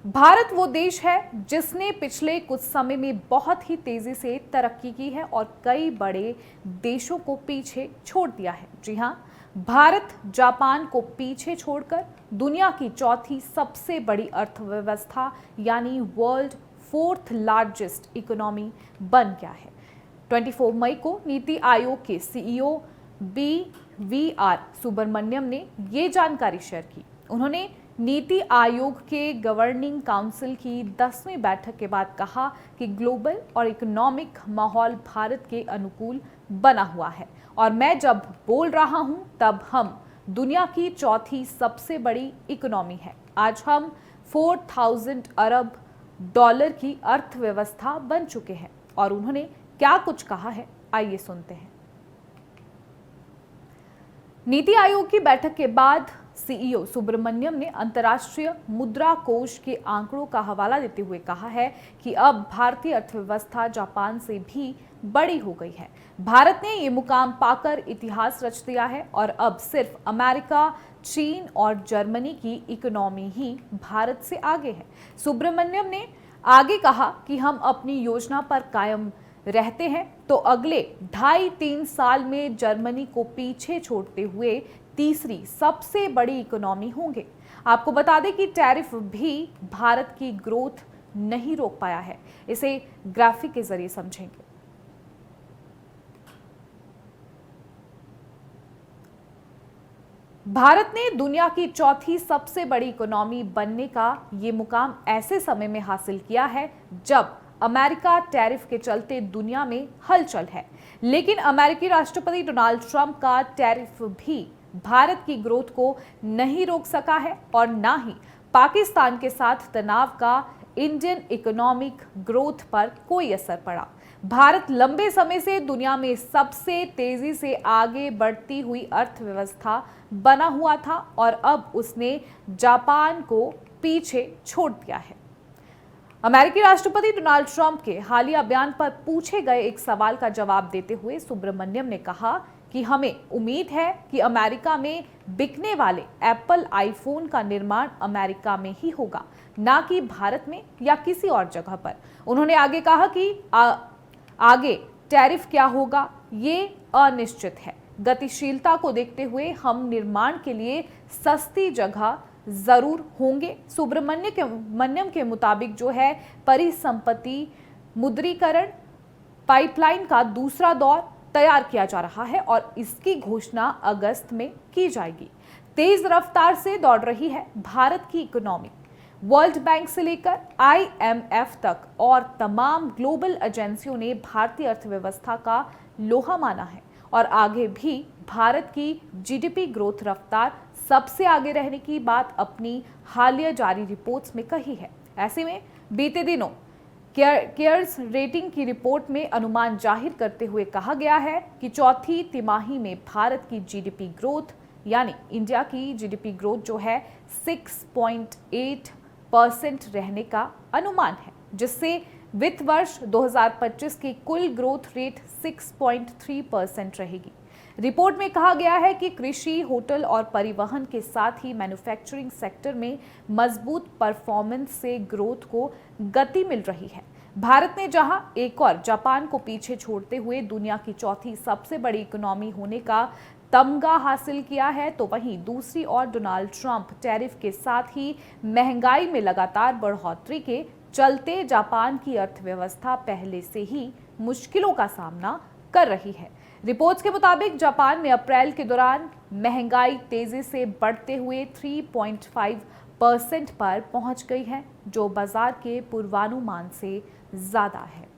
भारत वो देश है जिसने पिछले कुछ समय में बहुत ही तेजी से तरक्की की है और कई बड़े देशों को पीछे छोड़ दिया है। जी हां, भारत जापान को पीछे छोड़कर दुनिया की चौथी सबसे बड़ी अर्थव्यवस्था यानी वर्ल्ड फोर्थ लार्जेस्ट इकोनॉमी बन गया है। 24 मई को नीति आयोग के सीईओ BVR सुब्रमण्यम ने ये जानकारी शेयर की। उन्होंने नीति आयोग के गवर्निंग काउंसिल की 10वीं बैठक के बाद कहा कि ग्लोबल और इकोनॉमिक माहौल भारत के अनुकूल बना हुआ है और मैं जब बोल रहा हूं तब हम दुनिया की चौथी सबसे बड़ी इकोनॉमी है। आज हम 4000 अरब डॉलर की अर्थव्यवस्था बन चुके हैं। और उन्होंने क्या कुछ कहा है, आइए सुनते हैं। नीति आयोग की बैठक के बाद सीईओ सुब्रमण्यम ने अंतर्राष्ट्रीय मुद्रा कोष के आंकड़ों का हवाला देते हुए कहा है कि अब भारतीय अर्थव्यवस्था जापान से भी बड़ी हो गई है। भारत ने ये मुकाम पाकर इतिहास रच दिया है और अब सिर्फ अमेरिका, चीन और जर्मनी की इकोनॉमी ही भारत से आगे है। सुब्रमण्यम ने आगे कहा कि हम अपनी योजना पर कायम रहते हैं तो अगले 2.5-3 साल में जर्मनी को पीछे छोड़ते हुए तीसरी सबसे बड़ी इकोनॉमी होंगे। आपको बता दें कि टैरिफ भी भारत की ग्रोथ नहीं रोक पाया है। इसे ग्राफिक के जरिए समझेंगे। भारत ने दुनिया की चौथी सबसे बड़ी इकोनॉमी बनने का ये मुकाम ऐसे समय में हासिल किया है जब अमेरिका टैरिफ के चलते दुनिया में हलचल है। लेकिन अमेरिकी राष्ट्रपति डोनाल्ड ट्रंप का टैरिफ भी भारत की ग्रोथ को नहीं रोक सका है और ना ही पाकिस्तान के साथ तनाव का इंडियन इकोनॉमिक ग्रोथ पर कोई असर पड़ा। भारत लंबे समय से दुनिया में सबसे तेजी से आगे बढ़ती हुई अर्थव्यवस्था बना हुआ था और अब उसने जापान को पीछे छोड़ दिया है। अमेरिकी राष्ट्रपति डोनाल्ड ट्रंप के हालिया बयान पर पूछे गए एक सवाल का जवाब देते हुए सुब्रमण्यम ने कहा कि हमें उम्मीद है कि अमेरिका में बिकने वाले एप्पल आईफोन का निर्माण अमेरिका में ही होगा, ना कि भारत में या किसी और जगह पर। उन्होंने आगे कहा कि आगे टैरिफ क्या होगा ये अनिश्चित है। गतिशीलता को देखते हुए हम निर्माण के लिए सस्ती जगह जरूर होंगे। सुब्रमण्यम के मुताबिक जो है परिसंपत्ति मुद्रीकरण पाइपलाइन का दूसरा दौर तैयार किया जा रहा है और इसकी घोषणा अगस्त में की जाएगी। तेज रफ्तार से दौड़ रही है भारत की इकोनॉमी। वर्ल्ड बैंक से लेकर IMF तक और तमाम ग्लोबल एजेंसियों ने भारतीय अर्थव्यवस्था का लोहा माना है और आगे भी भारत की जीडीपी ग्रोथ रफ्तार सबसे आगे रहने की बात अपनी हालिया जारी रिपोर्ट्स में कही है। ऐसे में बीते दिनों केयर्स रेटिंग की रिपोर्ट में अनुमान जाहिर करते हुए कहा गया है कि चौथी तिमाही में भारत की जीडीपी ग्रोथ यानी इंडिया की जीडीपी ग्रोथ जो है 6.8% रहने का अनुमान है, जिससे वित्त वर्ष 2025 की कुल ग्रोथ रेट 6.3% रहेगी। रिपोर्ट में कहा गया है कि कृषि, होटल और परिवहन के साथ ही मैन्युफैक्चरिंग सेक्टर में मजबूत परफॉर्मेंस से ग्रोथ को गति मिल रही है। भारत ने जहां एक और जापान को पीछे छोड़ते हुए दुनिया की चौथी सबसे बड़ी इकोनॉमी होने का तमगा हासिल किया है, तो वहीं दूसरी ओर डोनाल्ड ट्रंप टैरिफ के साथ ही महंगाई में लगातार बढ़ोतरी के चलते जापान की अर्थव्यवस्था पहले से ही मुश्किलों का सामना कर रही है। रिपोर्ट्स के मुताबिक जापान में अप्रैल के दौरान महंगाई तेजी से बढ़ते हुए 3.5% पर पहुंच गई है, जो बाजार के पूर्वानुमान से ज्यादा है।